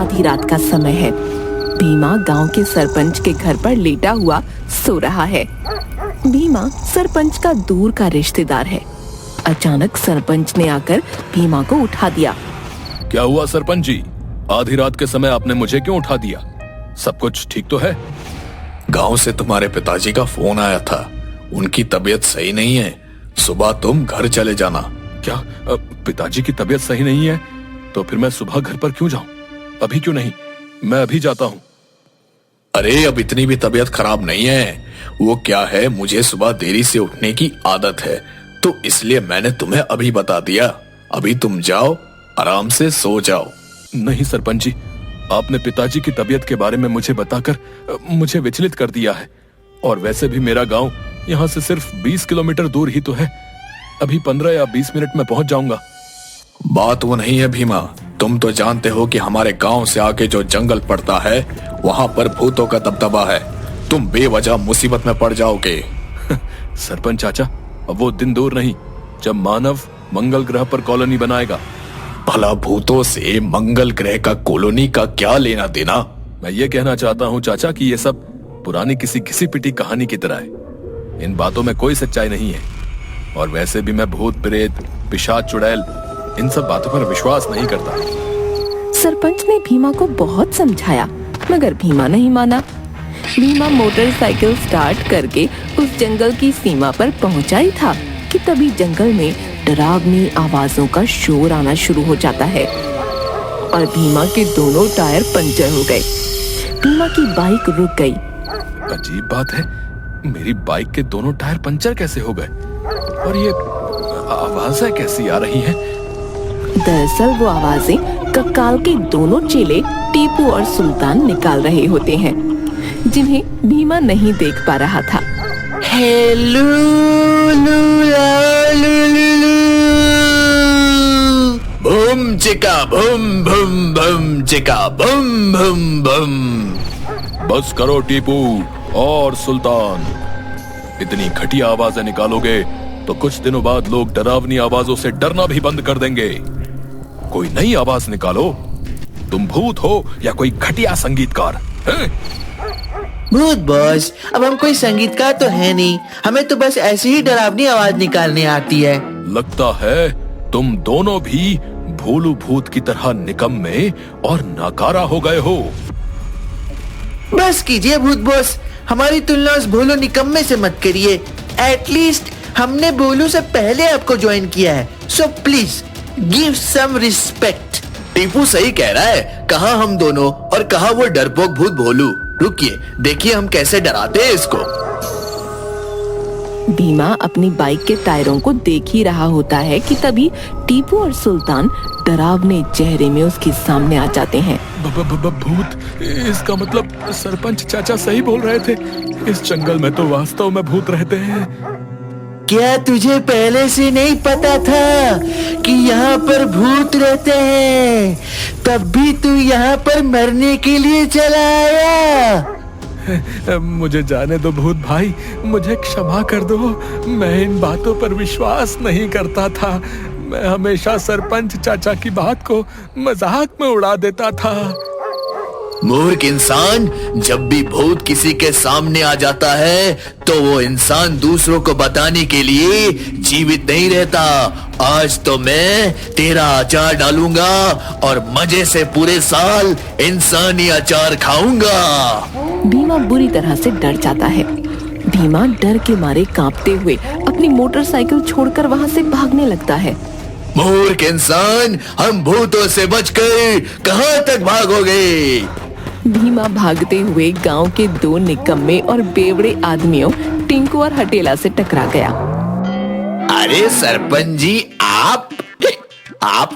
आधी रात का समय है। भीमा गांव के सरपंच के घर पर लेटा हुआ सो रहा है। भीमा सरपंच का दूर का रिश्तेदार है। अचानक सरपंच ने आकर भीमा को उठा दिया। क्या हुआ सरपंच जी? आधी रात के समय आपने मुझे क्यों उठा दिया? सब कुछ ठीक तो है? गांव से तुम्हारे पिताजी का फोन आया था, उनकी तबीयत सही नहीं है, सुबह तुम घर चले जाना। क्या पिताजी की तबीयत सही नहीं है? तो फिर मैं सुबह घर पर क्यों जाऊं? अभी क्यों नहीं, मैं अभी जाता हूं। अरे अब इतनी भी तबीयत खराब नहीं है। वो क्या है, मुझे सुबह देरी से उठने की आदत है, तो इसलिए मैंने तुम्हें अभी बता दिया। अभी तुम जाओ, आराम से सो जाओ। नहीं सरपंच जी, आपने पिताजी की तबीयत के बारे में मुझे बताकर मुझे विचलित कर दिया है। और वैसे भी मेरा गांव यहाँ से सिर्फ 20 किलोमीटर दूर ही तो है। अभी 15 या 20 मिनट में पहुंच जाऊंगा। बात वो नहीं है भीमा, तुम तो जानते हो कि हमारे गांव से आगे जो जंगल पड़ता है वहां पर भूतों का दबदबा है। तुम बेवजह मुसीबत में पड़ जाओगे। सरपंच चाचा, अब वो दिन दूर नहीं जब मानव मंगल ग्रह पर कॉलोनी बनाएगा। भला भूतों से मंगल ग्रह का कॉलोनी का क्या लेना देना? मैं ये कहना चाहता हूँ चाचा कि ये सब पुरानी किसी घिसी पिटी कहानी की तरह है। इन बातों में कोई सच्चाई नहीं है। और वैसे भी मैं भूत प्रेत, पिशाच चुड़ैल, इन सब बातों पर विश्वास नहीं करता। सरपंच ने भीमा को बहुत समझाया, मगर भीमा नहीं माना। भीमा मोटरसाइकिल स्टार्ट करके उस जंगल की सीमा पर पहुंचा ही था कि तभी जंगल में डरावनी आवाजों का शोर आना शुरू हो जाता है और भीमा के दोनों टायर पंचर हो गए। भीमा की बाइक रुक गई। अजीब बात है, मेरी बाइक के दोनों टायर पंचर कैसे हो गए? और ये आवाजें कैसी आ रही हैं? दरअसल वो आवाजें कक्काल के दोनों चेले टीपू और सुल्तान निकाल रहे होते हैं, जिन्हें भीमा नहीं देख पा रहा था। हेलो बम चिका बम बम बम चिका बम बम बम। बस करो टीपू और सुल्तान, इतनी घटिया आवाजें निकालोगे तो कुछ दिनों बाद लोग डरावनी आवाजों से डरना भी बंद कर देंगे। कोई नई आवाज निकालो। तुम भूत हो या कोई घटिया संगीतकार हैं? भूत बॉस, अब हम कोई संगीतकार तो है नहीं, हमें तो बस ऐसी ही डरावनी आवाज निकालनी आती है। लगता है तुम दोनों भी भोलू भूत की तरह निकम्मे और नाकारा हो गए हो। बस कीजिए भूत बॉस, हमारी तुलना उस भोलू निकम्मे से मत करिए। एटलीस्ट हमने भोलू से पहले आपको ज्वाइन किया है, so please give some respect. Tipu सही कह रहा है, कहा हम दोनों और कहा वो डरपोक भूत भोलू। रुकिए, देखिए हम कैसे डराते हैं इसको। भीमा अपनी बाइक के टायरों को देख ही रहा होता है कि तभी टीपू और सुल्तान डरावने चेहरे में उसके सामने आ जाते हैं। भूत? इसका मतलब सरपंच चाचा सही बोल रहे थे। इस जंगल में तो वास्तव में भूत रहते हैं। क्या तुझे पहले से नहीं पता था कि यहाँ पर भूत रहते हैं? तब भी तू यहाँ पर मरने के लिए चला आया। मुझे जाने दो भूत भाई, मुझे क्षमा कर दो। मैं इन बातों पर विश्वास नहीं करता था। मैं हमेशा सरपंच चाचा की बात को मजाक में उड़ा देता था। मूर्ख इंसान, जब भी भूत किसी के सामने आ जाता है तो वो इंसान दूसरों को बताने के लिए जीवित नहीं रहता। आज तो मैं तेरा अचार डालूंगा और मजे से पूरे साल इंसानी अचार खाऊंगा। भीमा बुरी तरह से डर जाता है। भीमा डर के मारे कांपते हुए अपनी मोटरसाइकिल छोड़कर वहां से भागने लगता है। मूर्ख इंसान, हम भूतों से बचकर कहां तक भागोगे? भीमा भागते हुए गांव के दो निकम्मे और बेवड़े आदमियों टिंकू और हटेला से टकरा गया। अरे सरपंच जी, आप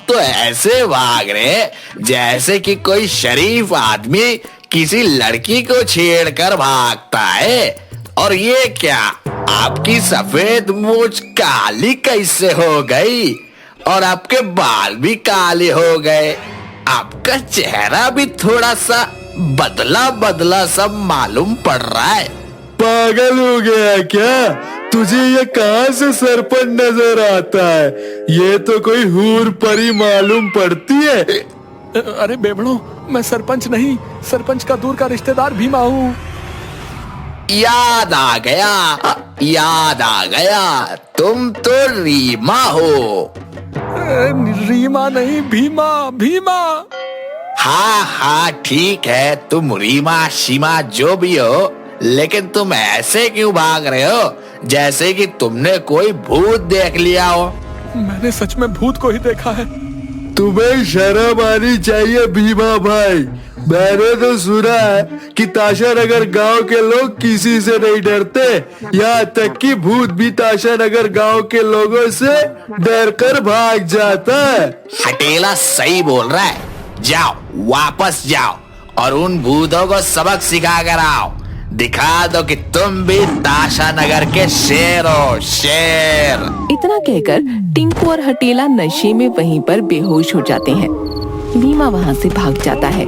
तो ऐसे भाग रहे जैसे कि कोई शरीफ आदमी किसी लड़की को छेड़कर भागता है। और ये क्या, आपकी सफेद मूंछ काली कैसे हो गई? और आपके बाल भी काले हो गए। आपका चेहरा भी थोड़ा सा बदला बदला सब मालूम पड़ रहा है। पागल हो गया क्या? तुझे ये कहां से सरपंच नजर आता है? ये तो कोई हूर परी मालूम पड़ती है। अरे बेवड़ो, मैं सरपंच नहीं, सरपंच का दूर का रिश्तेदार भीमा हूँ। याद आ गया, तुम तो रीमा हो। रीमा नहीं, भीमा, भीमा। हाँ ठीक है, तुम रीमा शीमा जो भी हो, लेकिन तुम ऐसे क्यों भाग रहे हो जैसे कि तुमने कोई भूत देख लिया हो। मैंने सच में भूत को ही देखा है। तुम्हें शर्म आनी चाहिए भीमा भाई। मैंने तो सुना है कि ताशानगर गांव के लोग किसी से नहीं डरते, यहाँ तक कि भूत भी ताशानगर गांव के लोगों से डर कर भाग जाता है। हटेला सही बोल रहा है। जाओ, वापस जाओ और उन भूतों को सबक सिखा कर आओ। दिखा दो कि तुम भी ताशानगर के शेर हो, शेर। इतना कहकर टिंकू और हटेला नशे में वहीं पर बेहोश हो जाते हैं। भीमा वहाँ से भाग जाता है।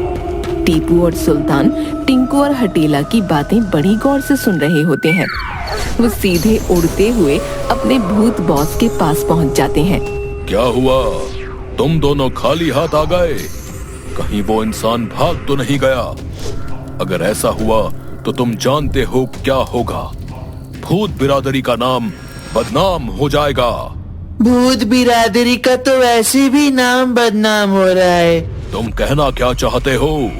टीपू और सुल्तान टिंकू और हटेला की बातें बड़ी गौर से सुन रहे होते हैं। वो सीधे उड़ते हुए अपने भूत बॉस के पास पहुँच जाते हैं। क्या हुआ, तुम दोनों खाली हाथ आ गए? कहीं वो इंसान भाग तो नहीं गया? अगर ऐसा हुआ तो तुम जानते हो क्या होगा। भूत बिरादरी का नाम बदनाम हो जाएगा। भूत बिरादरी का तो वैसे भी नाम बदनाम हो रहा है। तुम कहना क्या चाहते हो?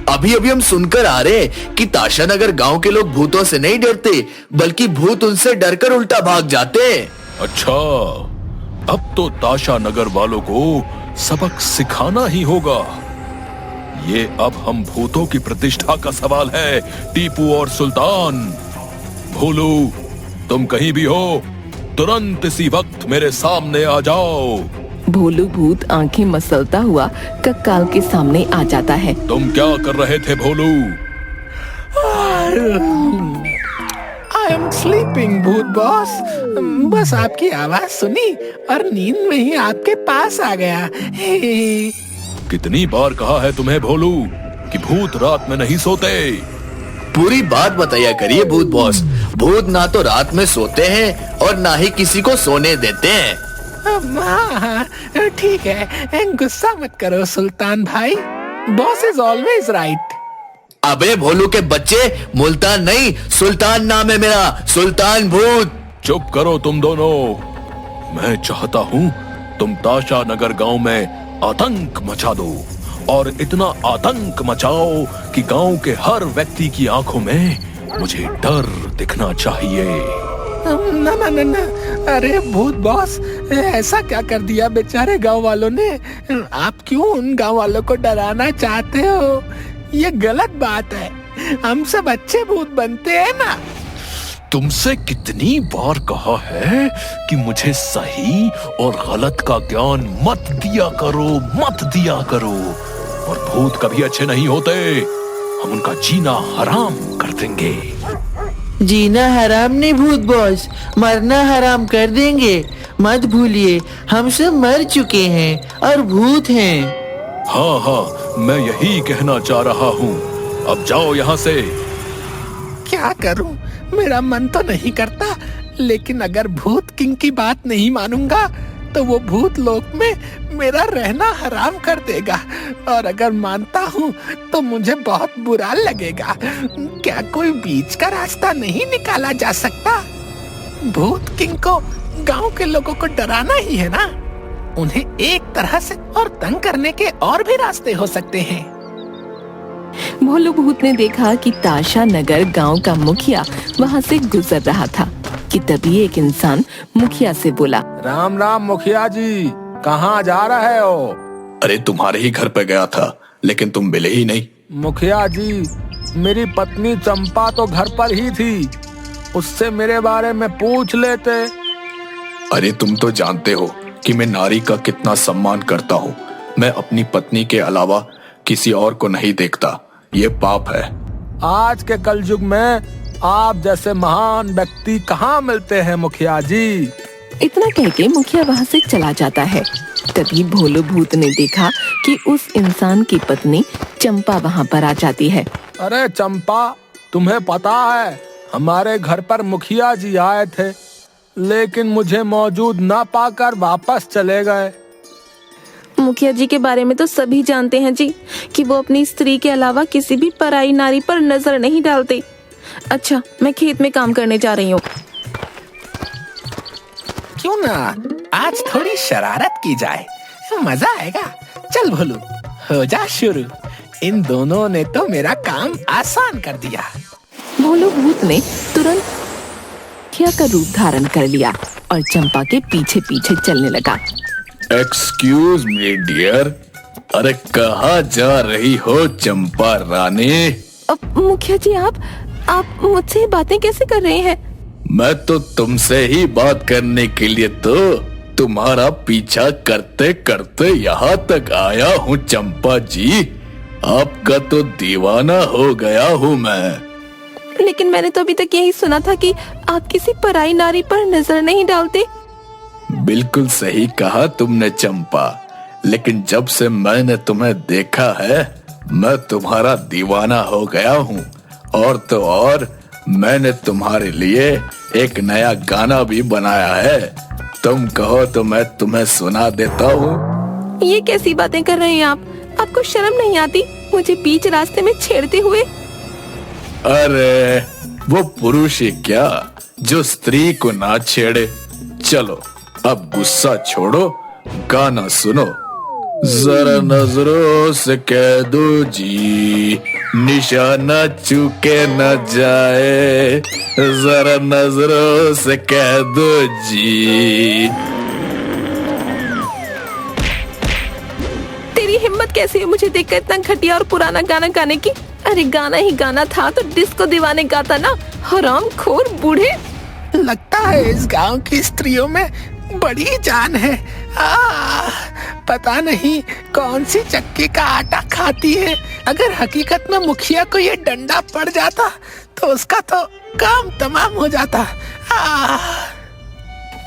अभी हम सुनकर आ रहे कि ताशानगर गांव के लोग भूतों से नहीं डरते, बल्कि भूत उनसे डरकर उल्टा भाग जाते। अच्छा, अब तो ताशानगर वालों को सबक सिखाना ही होगा। ये अब हम भूतों की प्रतिष्ठा का सवाल है। टीपू और सुल्तान, भोलू, तुम कहीं भी हो, तुरंत इसी वक्त मेरे सामने आ जाओ। भोलू भूत आंखें मसलता हुआ कक्काल के सामने आ जाता है। तुम क्या कर रहे थे भोलू? आई एम स्लीपिंग भूत बॉस। बस आपकी आवाज सुनी और नींद में ही आपके पास आ गया। कितनी बार कहा है तुम्हें भोलू कि भूत रात में नहीं सोते? पूरी बात बताया करिए भूत बॉस। भूत ना तो रात में सोते हैं और ना ही किसी को सोने देते हैं। हाँ, ठीक है, गुस्सा मत करो सुल्तान भाई। Boss is always right. अबे भोलू के बच्चे, मुल्तान नहीं सुल्तान नाम है मेरा, सुल्तान भूत। चुप करो तुम दोनों। मैं चाहता हूँ तुम ताशानगर गांव में आतंक मचा दो, और इतना आतंक मचाओ कि गांव के हर व्यक्ति की आंखों में मुझे डर दिखना चाहिए। ना ना ना ना, अरे भूत बॉस, ऐसा क्या कर दिया बेचारे गांव वालों ने? आप क्यों उन गांव वालों को डराना चाहते हो? ये गलत बात है। हम सब अच्छे भूत बनते हैं ना। तुमसे कितनी बार कहा है कि मुझे सही और गलत का ज्ञान मत दिया करो, मत दिया करो। और भूत कभी अच्छे नहीं होते, हम उनका जीना हराम कर देंगे। जीना हराम नहीं भूत बॉस, मरना हराम कर देंगे। मत भूलिए, हम सब मर चुके हैं और भूत हैं। हाँ, मैं यही कहना चाह रहा हूँ। अब जाओ यहाँ से। क्या करूं? मेरा मन तो नहीं करता, लेकिन अगर भूत किंग की बात नहीं मानूंगा तो वो भूत लोक में मेरा रहना हराम कर देगा, और अगर मानता हूँ तो मुझे बहुत बुरा लगेगा। क्या कोई बीच का रास्ता नहीं निकाला जा सकता? भूत किंग को गांव के लोगों को डराना ही है ना। उन्हें एक तरह से और तंग करने के और भी रास्ते हो सकते हैं। भोलू भूत ने देखा कि ताशानगर गांव का मुखिया वहां से गुजर रहा था कि तभी एक इंसान मुखिया से बोला, राम राम मुखिया जी, कहाँ जा रहे हो? अरे तुम्हारे ही घर पे गया था, लेकिन तुम मिले ही नहीं। मुखिया जी, मेरी पत्नी चंपा तो घर पर ही थी, उससे मेरे बारे में पूछ लेते। अरे तुम तो जानते हो कि मैं नारी का कितना सम्मान करता हूँ। मैं अपनी पत्नी के अलावा किसी और को नहीं देखता, ये पाप है। आज के कलयुग में आप जैसे महान व्यक्ति कहाँ मिलते हैं मुखिया जी। इतना कह के मुखिया वहाँ से चला जाता है। तभी भोलू भूत ने देखा कि उस इंसान की पत्नी चंपा वहाँ पर आ जाती है। अरे चंपा, तुम्हें पता है हमारे घर पर मुखिया जी आए थे, लेकिन मुझे मौजूद न पाकर वापस चले गए। मुखिया जी के बारे में तो सभी जानते हैं जी कि वो अपनी स्त्री के अलावा किसी भी पराई नारी पर नजर नहीं डालते। अच्छा, मैं खेत में काम करने जा रही हूँ। क्यों ना आज थोड़ी शरारत की जाए, मजा आएगा। चल भोलू, हो जा शुरू। इन दोनों ने तो मेरा काम आसान कर दिया। भोलू भूत ने तुरंत मुखिया का रूप धारण कर लिया और चंपा के पीछे पीछे चलने लगा। एक्सक्यूज मी डियर, अरे कहाँ जा रही हो चंपा रानी? मुखिया जी, आप मुझसे बातें कैसे कर रहे हैं? मैं तो तुमसे ही बात करने के लिए तो तुम्हारा पीछा करते करते यहाँ तक आया हूँ चंपा जी। आपका तो दीवाना हो गया हूँ मैं। लेकिन मैंने तो अभी तक यही सुना था कि आप किसी पराई नारी पर नजर नहीं डालते। बिल्कुल सही कहा तुमने चंपा, लेकिन जब से मैंने तुम्हें देखा है मैं तुम्हारा दीवाना हो गया हूँ। और तो और मैंने तुम्हारे लिए एक नया गाना भी बनाया है। तुम कहो तो मैं तुम्हें सुना देता हूँ। ये कैसी बातें कर रहे हैं आप? आपको शर्म नहीं आती मुझे बीच रास्ते में छेड़ते हुए? अरे वो पुरुष ही क्या जो स्त्री को ना छेड़े। चलो अब गुस्सा छोड़ो, गाना सुनो। जरा नजरों से कह दो जी, निशाना चूके न जाए। जरा नजरों से कह दो जी। तेरी हिम्मत कैसे है मुझे देखकर इतना घटिया और पुराना गाना गाने की? अरे गाना ही गाना था तो डिस्को दीवाने गाता ना, हरामखोर बूढ़े। लगता है इस गांव की स्त्रियों में बड़ी जान है। पता नहीं कौन सी चक्की का आटा खाती है। अगर हकीकत में मुखिया को ये डंडा पड़ जाता तो उसका तो काम तमाम हो जाता।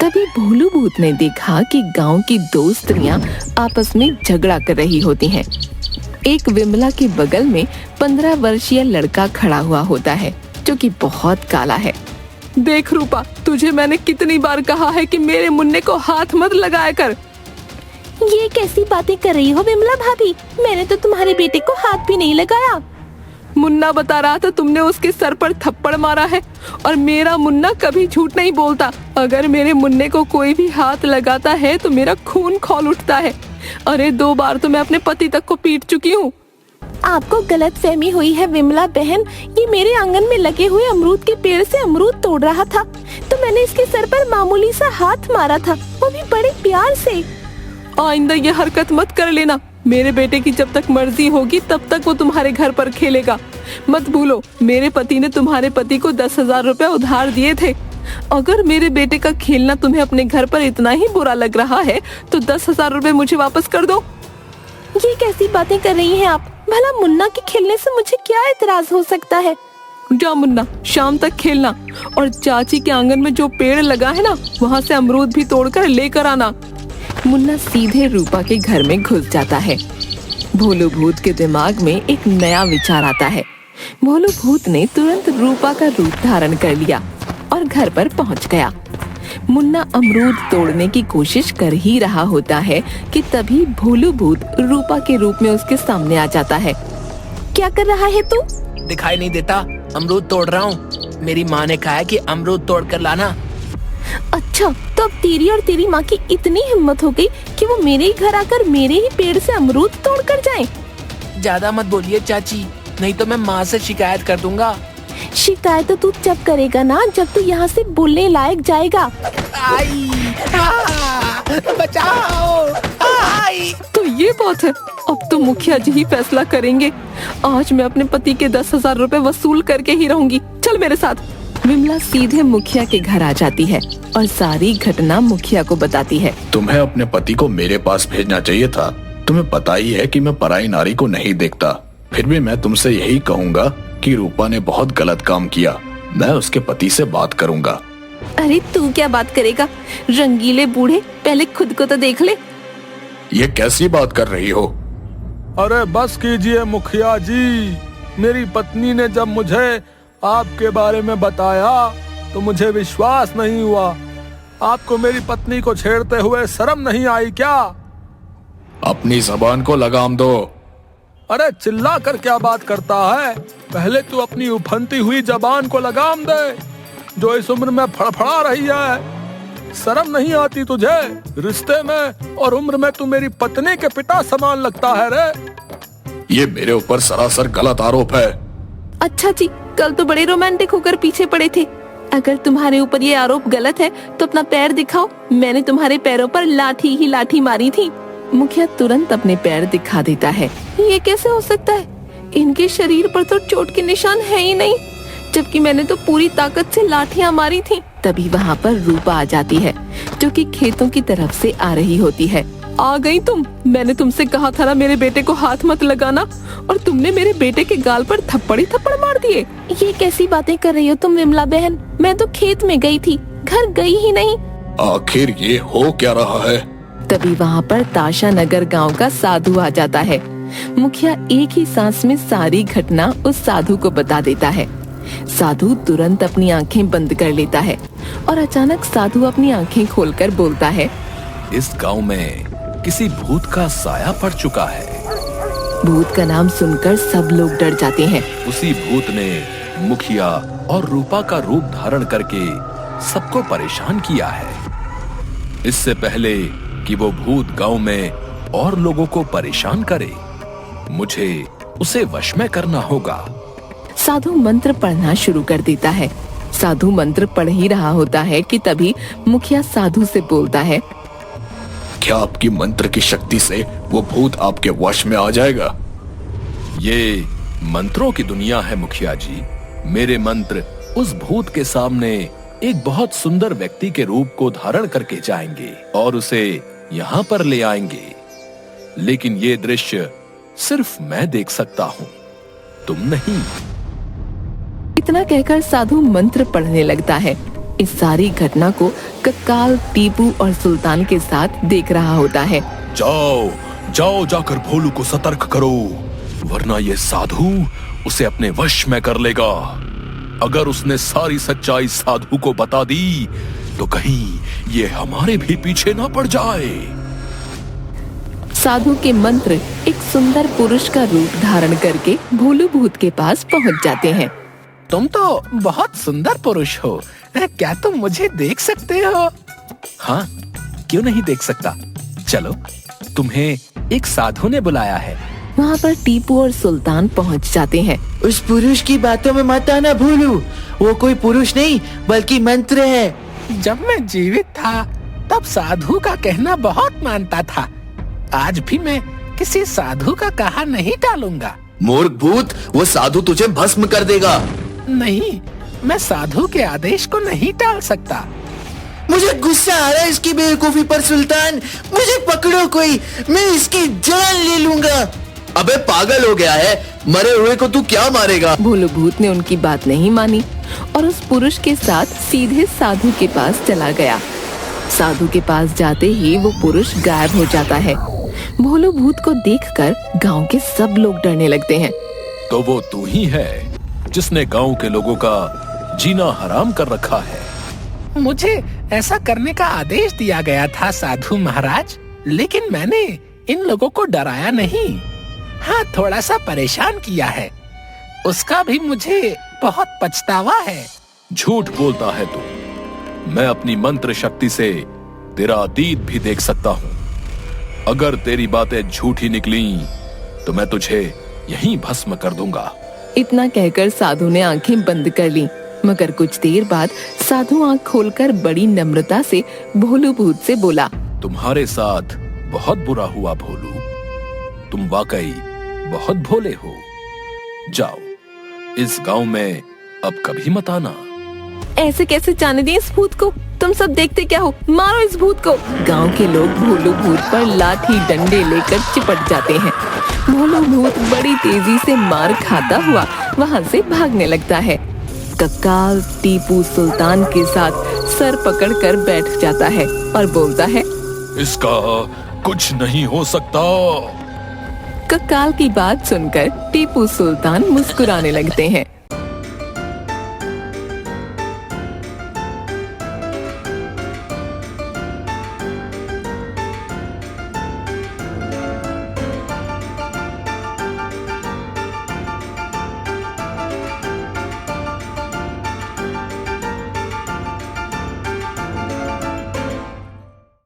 तभी भोलू भूत ने देखा कि गांव की दो स्त्रियां आपस में झगड़ा कर रही होती हैं। एक विमला के बगल में 15 वर्षीय लड़का खड़ा हुआ होता है जो कि बहुत काला है। देख रूपा, तुझे मैंने कितनी बार कहा है कि मेरे मुन्ने को हाथ मत लगाया कर। ये कैसी बातें कर रही हो विमला भाभी? मैंने तो तुम्हारे बेटे को हाथ भी नहीं लगाया। मुन्ना बता रहा था तुमने उसके सर पर थप्पड़ मारा है और मेरा मुन्ना कभी झूठ नहीं बोलता। अगर मेरे मुन्ने को कोई भी हाथ लगाता है तो मेरा खून खौल उठता है। अरे 2 बार तो मैं अपने पति तक को पीट चुकी हूँ। आपको गलतफहमी हुई है विमला बहन। ये मेरे आंगन में लगे हुए अमरूद के पेड़ से अमरूद तोड़ रहा था तो मैंने इसके सर पर मामूली सा हाथ मारा था, वो भी बड़े प्यार से। आइंदा ये हरकत मत कर लेना। मेरे बेटे की जब तक मर्जी होगी तब तक वो तुम्हारे घर पर खेलेगा। मत भूलो मेरे पति ने तुम्हारे पति को 10,000 रुपए उधार दिए थे। अगर मेरे बेटे का खेलना तुम्हें अपने घर पर इतना ही बुरा लग रहा है तो 10,000 रुपए मुझे वापस कर दो। ये कैसी बातें कर रही हैं आप? भला मुन्ना के खेलने से मुझे क्या एतराज हो सकता है? जा मुन्ना, शाम तक खेलना और चाची के आंगन में जो पेड़ लगा है ना वहाँ से अमरूद भी तोड़कर लेकर आना। मुन्ना सीधे रूपा के घर में घुस जाता है। भोलू भूत के दिमाग में एक नया विचार आता है। भोलू भूत ने तुरंत रूपा का रूप धारण कर लिया और घर पर पहुंच गया। मुन्ना अमरूद तोड़ने की कोशिश कर ही रहा होता है कि तभी भोलू भूत रूपा के रूप में उसके सामने आ जाता है। क्या कर रहा है तू? दिखाई नहीं देता? अमरूद तोड़ रहा हूँ। मेरी माँ ने कहा है कि अमरूद तोड़ कर लाना। अच्छा, तो अब तेरी और तेरी माँ की इतनी हिम्मत हो गई कि वो मेरे ही घर आकर मेरे ही पेड़ से अमरूद तोड़ कर जाए। ज्यादा मत बोलिए चाची, नहीं तो मैं माँ से शिकायत कर दूंगा। शिकायत तो तू जब करेगा ना जब तू यहाँ से बोलने लायक जाएगा। आई, बचाओ, आई। तो ये बात है, अब तो मुखिया जी ही फैसला करेंगे। आज मैं अपने पति के 10,000 रुपए वसूल करके ही रहूंगी। चल मेरे साथ। विमला सीधे मुखिया के घर आ जाती है और सारी घटना मुखिया को बताती है। तुम्हें अपने पति को मेरे पास भेजना चाहिए था। तुम्हें पता ही है कि मैं पराई नारी को नहीं देखता। फिर भी मैं तुमसे यही कहूँगा कि रूपा ने बहुत गलत काम किया। मैं उसके पति से बात करूँगा। अरे तू क्या बात करेगा? रंगीले बूढ़े, पहले खुद को तो देख ले। ये कैसी बात कर रही हो? अरे बस कीजिए मुखिया जी। मेरी पत्नी ने जब मुझे आपके बारे में बताया तो मुझे विश्वास नहीं हुआ। आपको मेरी पत्नी को छेड़ते हुए शर्म नहीं आई क्या? अपनी जबान को लगाम दो। अरे चिल्ला कर क्या बात करता है? पहले तू अपनी उफनती हुई जबान को लगाम दे, जो इस उम्र में फड़फड़ा रही है। शर्म नहीं आती तुझे? रिश्ते में और उम्र में तू मेरी पत्नी के पिता समान लगता है रे। ये मेरे ऊपर सरासर गलत आरोप है। अच्छा जी, कल तो बड़े रोमांटिक होकर पीछे पड़े थे। अगर तुम्हारे ऊपर ये आरोप गलत है तो अपना पैर दिखाओ। मैंने तुम्हारे पैरों पर लाठी ही लाठी मारी थी। मुखिया तुरंत अपने पैर दिखा देता है। ये कैसे हो सकता है? इनके शरीर पर तो चोट के निशान है ही नहीं, जबकि मैंने तो पूरी ताकत से लाठियां मारी थी। तभी वहाँ पर रूपा आ जाती है, जो कि खेतों की तरफ से आ रही होती है। आ गई तुम? मैंने तुमसे कहा था ना मेरे बेटे को हाथ मत लगाना, और तुमने मेरे बेटे के गाल पर थप्पड़ ही थप्पड़ मार दिए। ये कैसी बातें कर रही हो तुम विमला बहन? मैं तो खेत में गई थी, घर गई ही नहीं। आखिर ये हो क्या रहा है? तभी वहाँ पर ताशा नगर गांव का साधु आ जाता है। मुखिया एक ही सांस में सारी घटना उस साधु को बता देता है। साधु तुरंत अपनी आंखें बंद कर लेता है और अचानक साधु अपनी आंखें खोलकर बोलता है, इस गांव में किसी भूत का साया पड़ चुका है। भूत का नाम सुनकर सब लोग डर जाते हैं। उसी भूत ने मुखिया और रूपा का रूप धारण करके सबको परेशान किया है। इससे पहले कि वो भूत गांव में और लोगों को परेशान करे, मुझे उसे वश में करना होगा। साधु मंत्र पढ़ना शुरू कर देता है। साधु मंत्र पढ़ ही रहा होता है कि तभी मुखिया साधु से बोलता है, क्या आपकी मंत्र की शक्ति से वो भूत आपके वश में आ जाएगा? ये मंत्रों की दुनिया है मुखिया जी। मेरे मंत्र उस भूत के सामने एक बहुत सुंदर व्यक्ति के रूप को धारण करके जाएंगे और उसे यहाँ पर ले आएंगे। लेकिन ये दृश्य सिर्फ मैं देख सकता हूँ, तुम नहीं। इतना कहकर साधु मंत्र पढ़ने लगता है। इस सारी घटना को कक्काल, टीपू और सुल्तान के साथ देख रहा होता है। जाओ जाओ, जाकर भोलू को सतर्क करो, वरना ये साधु उसे अपने वश में कर लेगा। अगर उसने सारी सच्चाई साधु को बता दी तो कहीं ये हमारे भी पीछे ना पड़ जाए। साधु के मंत्र एक सुंदर पुरुष का रूप धारण करके भोलू भूत के पास पहुंच जाते हैं। तुम तो बहुत सुंदर पुरुष हो, क्या तुम मुझे देख सकते हो? हाँ, क्यों नहीं देख सकता। चलो, तुम्हें एक साधु ने बुलाया है। वहाँ पर टीपू और सुल्तान पहुँच जाते हैं। उस पुरुष की बातों में मत आना भूलू, वो कोई पुरुष नहीं बल्कि मंत्र है। जब मैं जीवित था तब साधु का कहना बहुत मानता था। आज भी मैं किसी साधु का कहा नहीं टालूंगा। मूर्ख भूत, वो साधु तुझे भस्म कर देगा। नहीं, मैं साधु के आदेश को नहीं टाल सकता। मुझे गुस्सा आ रहा है इसकी बेवकूफी पर सुल्तान। मुझे पकड़ो कोई, मैं इसकी जान ले लूंगा। अबे पागल हो गया है, मरे हुए को तू क्या मारेगा? भोलू भूत ने उनकी बात नहीं मानी और उस पुरुष के साथ सीधे साधु के पास चला गया। साधु के पास जाते ही वो पुरुष गायब हो जाता है। भोलू भूत को देखकर गांव के सब लोग डरने लगते हैं। तो वो तू ही है जिसने गांव के लोगों का जीना हराम कर रखा है। मुझे ऐसा करने का आदेश दिया गया था साधु महाराज, लेकिन मैंने इन लोगों को डराया नहीं। हाँ, थोड़ा सा परेशान किया है, उसका भी मुझे बहुत पछतावा है। झूठ बोलता है तू। मैं अपनी मंत्र शक्ति से तेरा अतीत भी देख सकता हूँ। अगर तेरी बातें झूठी निकली तो मैं तुझे यहीं भस्म कर दूंगा। इतना कहकर साधु ने आंखें बंद कर ली, मगर कुछ देर बाद साधु आंख खोलकर बड़ी नम्रता से भोलू भूत से बोला, तुम्हारे साथ बहुत बुरा हुआ भोलू, तुम वाकई बहुत भोले हो। जाओ, इस गांव में अब कभी मत आना। ऐसे कैसे जाने दें इस भूत को? तुम सब देखते क्या हो? मारो इस भूत को। गांव के लोग भोलू भूत पर लाठी डंडे लेकर चिपट जाते हैं। भोलू भूत बड़ी तेजी से मार खाता हुआ वहाँ से भागने लगता है। कक्काल टीपू सुल्तान के साथ सर पकड़कर बैठ जाता है और बोलता है, इसका कुछ नहीं हो सकता। कक्काल की बात सुनकर टीपू सुल्तान मुस्कुराने लगते हैं।